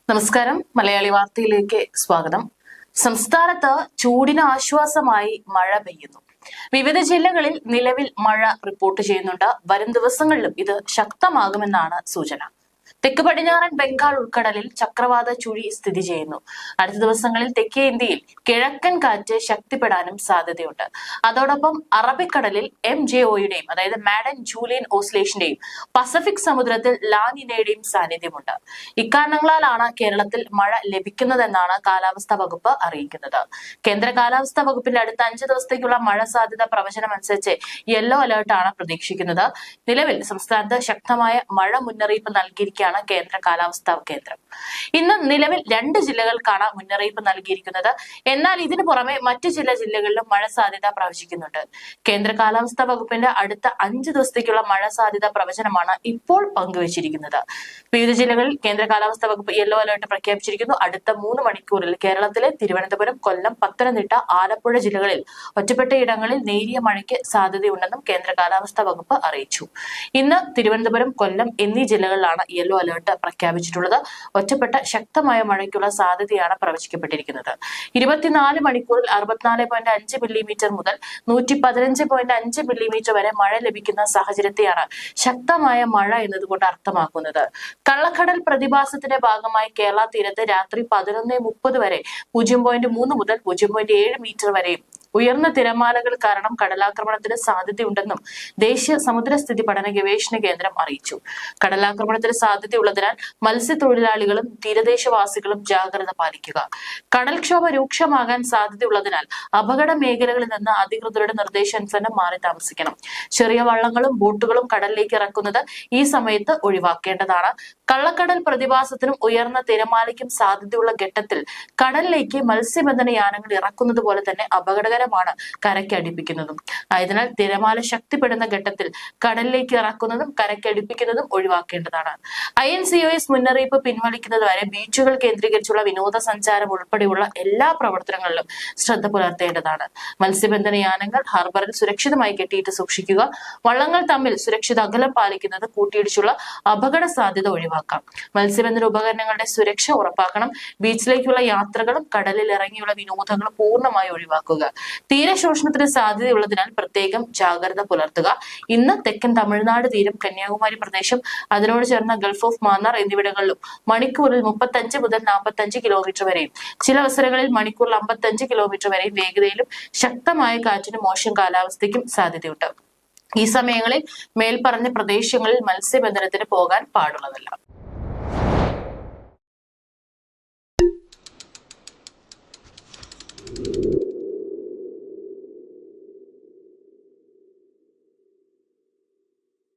നമസ്കാരം. മലയാളി വാർത്തയിലേക്ക് സ്വാഗതം. സംസ്ഥാനത്ത് ചൂടിന് ആശ്വാസമായി മഴ പെയ്യുന്നു. വിവിധ ജില്ലകളിൽ നിലവിൽ മഴ റിപ്പോർട്ട് ചെയ്യുന്നുണ്ട്. വരും ദിവസങ്ങളിലും ഇത് ശക്തമാകുമെന്നാണ് സൂചന. തെക്ക് പടിഞ്ഞാറൻ ബംഗാൾ ഉൾക്കടലിൽ ചക്രവാത ചുഴി സ്ഥിതി ചെയ്യുന്നു. അടുത്ത ദിവസങ്ങളിൽ തെക്കേ ഇന്ത്യയിൽ കിഴക്കൻ കാറ്റ് ശക്തിപ്പെടാനും സാധ്യതയുണ്ട്. അതോടൊപ്പം അറബിക്കടലിൽ MJOയുടെയും അതായത് മാഡൻ ജൂലിയൻ ഓസിലേഷന്റെയും പസഫിക് സമുദ്രത്തിൽ ലാനിനയുടെയും സാന്നിധ്യമുണ്ട്. ഇക്കാരണങ്ങളാലാണ് കേരളത്തിൽ മഴ ലഭിക്കുന്നതെന്നാണ് കാലാവസ്ഥാ വകുപ്പ് അറിയിക്കുന്നത്. കേന്ദ്ര കാലാവസ്ഥാ വകുപ്പിന്റെ അടുത്ത 5 ദിവസത്തേക്കുള്ള മഴ സാധ്യത പ്രവചനം അനുസരിച്ച് യെല്ലോ അലേർട്ടാണ് പ്രതീക്ഷിക്കുന്നത്. നിലവിൽ സംസ്ഥാനത്ത് ശക്തമായ മഴ മുന്നറിയിപ്പ് നൽകിയിരിക്കുകയാണ് കേന്ദ്ര കാലാവസ്ഥാ കേന്ദ്രം. ഇന്ന് നിലവിൽ 2 ജില്ലകൾക്കാണ് മുന്നറിയിപ്പ് നൽകിയിരിക്കുന്നത്. എന്നാൽ ഇതിനു പുറമെ മറ്റു ചില ജില്ലകളിലും മഴ സാധ്യത പ്രവചിക്കുന്നുണ്ട്. കേന്ദ്ര കാലാവസ്ഥാ വകുപ്പിന്റെ അടുത്ത 5 ദിവസത്തേക്കുള്ള മഴ സാധ്യത പ്രവചനമാണ് ഇപ്പോൾ പങ്കുവച്ചിരിക്കുന്നത്. വിവിധ ജില്ലകളിൽ കേന്ദ്ര കാലാവസ്ഥാ വകുപ്പ് യെല്ലോ അലർട്ട് പ്രഖ്യാപിച്ചിരിക്കുന്നു. അടുത്ത 3 മണിക്കൂറിൽ കേരളത്തിലെ തിരുവനന്തപുരം, കൊല്ലം, പത്തനംതിട്ട, ആലപ്പുഴ ജില്ലകളിൽ ഒറ്റപ്പെട്ട ഇടങ്ങളിൽ നേരിയ മഴയ്ക്ക് സാധ്യതയുണ്ടെന്നും കേന്ദ്ര കാലാവസ്ഥാ വകുപ്പ് അറിയിച്ചു. ഇന്ന് തിരുവനന്തപുരം, കൊല്ലം എന്നീ ജില്ലകളിലാണ് യെല്ലോ അലർട്ട് പ്രഖ്യാപിച്ചിട്ടുള്ളത്. ഒറ്റപ്പെട്ട ശക്തമായ മഴയ്ക്കുള്ള സാധ്യതയാണ് പ്രവചിക്കപ്പെട്ടിരിക്കുന്നത്. 24 മണിക്കൂറിൽ 64.5 മില്ലിമീറ്റർ മുതൽ 115.5 മില്ലിമീറ്റർ വരെ മഴ ലഭിക്കുന്ന സാഹചര്യത്തെയാണ് ശക്തമായ മഴ എന്നതുകൊണ്ട് അർത്ഥമാക്കുന്നത്. കള്ളക്കടൽ പ്രതിഭാസത്തിന്റെ ഭാഗമായി കേരള തീരത്ത് രാത്രി 11:30 വരെ 0.3 മുതൽ 0.7 മീറ്റർ വരെയും ഉയർന്ന തിരമാലകൾ കാരണം കടലാക്രമണത്തിന് സാധ്യതയുണ്ടെന്നും ദേശീയ സമുദ്രസ്ഥിതി പഠന ഗവേഷണ കേന്ദ്രം അറിയിച്ചു. കടലാക്രമണത്തിന് സാധ്യതയുള്ളതിനാൽ മത്സ്യത്തൊഴിലാളികളും തീരദേശവാസികളും ജാഗ്രത പാലിക്കുക. കടൽക്ഷോഭ രൂക്ഷമാകാൻ സാധ്യതയുള്ളതിനാൽ അപകട മേഖലകളിൽ നിന്ന് അധികൃതരുടെ നിർദ്ദേശാനുസരണം മാറി താമസിക്കണം. ചെറിയ വള്ളങ്ങളും ബോട്ടുകളും കടലിലേക്ക് ഇറക്കുന്നത് ഈ സമയത്ത് ഒഴിവാക്കേണ്ടതാണ്. കള്ളക്കടൽ പ്രതിഭാസത്തിനും ഉയർന്ന തിരമാലയ്ക്കും സാധ്യതയുള്ള ഘട്ടത്തിൽ കടലിലേക്ക് മത്സ്യബന്ധന യാനങ്ങൾ ഇറക്കുന്നത് പോലെ തന്നെ അപകടകരമാണ് കരയ്ക്ക് അടുപ്പിക്കുന്നതും. ആയതിനാൽ തിരമാല ശക്തിപ്പെടുന്ന ഘട്ടത്തിൽ കടലിലേക്ക് ഇറക്കുന്നതും കരയ്ക്ക് അടുപ്പിക്കുന്നതും ഒഴിവാക്കേണ്ടതാണ്. INCOS മുന്നറിയിപ്പ് പിൻവലിക്കുന്നത് വരെ ബീച്ചുകൾ കേന്ദ്രീകരിച്ചുള്ള വിനോദസഞ്ചാരം ഉൾപ്പെടെയുള്ള എല്ലാ പ്രവർത്തനങ്ങളിലും ശ്രദ്ധ പുലർത്തേണ്ടതാണ്. മത്സ്യബന്ധന യാനങ്ങൾ ഹാർബറിൽ സുരക്ഷിതമായി കെട്ടിയിട്ട് സൂക്ഷിക്കുക. വള്ളങ്ങൾ തമ്മിൽ സുരക്ഷിത അകലം പാലിക്കുന്നത് കൂട്ടിയിടിച്ചുള്ള അപകട സാധ്യത ഒഴിവാക്കാം. മത്സ്യബന്ധന ഉപകരണങ്ങളുടെ സുരക്ഷ ഉറപ്പാക്കണം. ബീച്ചിലേക്കുള്ള യാത്രകളും കടലിൽ ഇറങ്ങിയുള്ള വിനോദങ്ങളും പൂർണ്ണമായി ഒഴിവാക്കുക. തീരശോഷണത്തിന് സാധ്യതയുള്ളതിനാൽ പ്രത്യേകം ജാഗ്രത പുലർത്തുക. ഇന്ന് തെക്കൻ തമിഴ്നാട് തീരം, കന്യാകുമാരി പ്രദേശം, അതിനോട് ചേർന്ന ഗൾഫ് ഓഫ് മാന്നാർ എന്നിവിടങ്ങളിലും മണിക്കൂറിൽ 35 മുതൽ 45 കിലോമീറ്റർ വരെയും ചില അവസരങ്ങളിൽ മണിക്കൂറിൽ 55 കിലോമീറ്റർ വരെയും വേഗതയിലും ശക്തമായ കാറ്റിനും മോശം കാലാവസ്ഥയ്ക്കും സാധ്യതയുണ്ട്. ഈ സമയങ്ങളിൽ മേൽപ്പറഞ്ഞ പ്രദേശങ്ങളിൽ മത്സ്യബന്ധനത്തിന് പോകാൻ പാടുള്ളതല്ല.